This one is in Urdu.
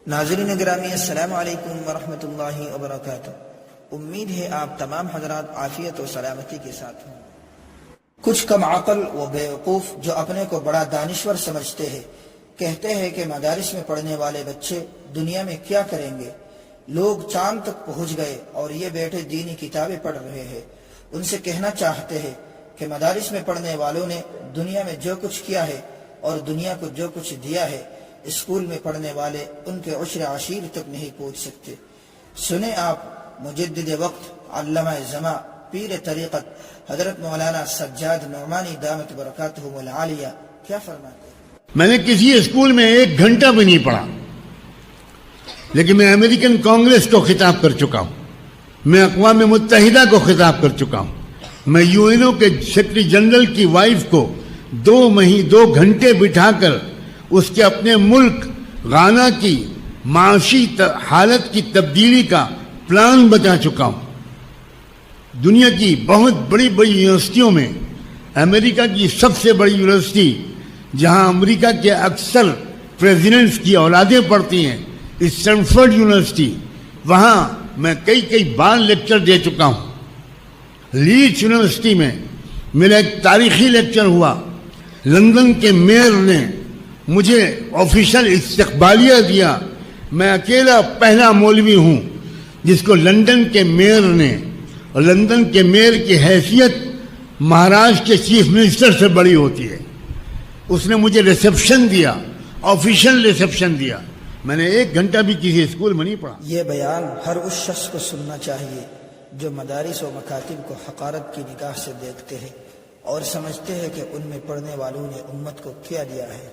ناظرین گرامی، السلام علیکم ورحمۃ اللہ وبرکاتہ۔ امید ہے آپ تمام حضرات عافیت و سلامتی کے ساتھ ہوں۔ کچھ کم عقل و بیوقوف جو اپنے کو بڑا دانشور سمجھتے ہیں کہتے ہیں کہ مدارس میں پڑھنے والے بچے دنیا میں کیا کریں گے؟ لوگ چاند تک پہنچ گئے اور یہ بیٹھے دینی کتابیں پڑھ رہے ہیں۔ ان سے کہنا چاہتے ہیں کہ مدارس میں پڑھنے والوں نے دنیا میں جو کچھ کیا ہے اور دنیا کو جو کچھ دیا ہے، اسکول میں پڑھنے والے ان کے عشر عشیر تک نہیں پہنچ سکتے۔ سنیں آپ مجدد وقت، علامہ زماں، پیر طریقت حضرت مولانا سجاد نعمانی دامت برکاتہم العالیہ کیا فرماتے ہیں۔ میں نے کسی اسکول میں 1 گھنٹہ بھی نہیں پڑھا، لیکن میں امریکن کانگریس کو خطاب کر چکا ہوں، میں اقوام متحدہ کو خطاب کر چکا ہوں، میں یو این او کے سیکرٹری جنرل کی وائف کو 2 گھنٹے بٹھا کر اس کے اپنے ملک غانا کی معاشی حالت کی تبدیلی کا پلان بتا چکا ہوں۔ دنیا کی بہت بڑی بڑی یونیورسٹیوں میں، امریکہ کی سب سے بڑی یونیورسٹی جہاں امریکہ کے اکثر پریزیڈنٹس کی اولادیں پڑھتی ہیں، اسٹینفورڈ یونیورسٹی، وہاں میں کئی بار لیکچر دے چکا ہوں۔ لیڈز یونیورسٹی میں میرا ایک تاریخی لیکچر ہوا، لندن کے میئر نے مجھے آفیشل استقبالیہ دیا۔ میں اکیلا پہلا مولوی ہوں جس کو لندن کے میئر نے، اور لندن کے میئر کی حیثیت مہاراشٹر کے چیف منسٹر سے بڑی ہوتی ہے، اس نے مجھے ریسیپشن دیا، آفیشل ریسیپشن دیا۔ میں نے 1 گھنٹہ بھی کسی اسکول میں نہیں پڑھا۔ یہ بیان ہر اس شخص کو سننا چاہیے جو مدارس و مکاتب کو حقارت کی نگاہ سے دیکھتے ہیں اور سمجھتے ہیں کہ ان میں پڑھنے والوں نے امت کو کیا دیا ہے۔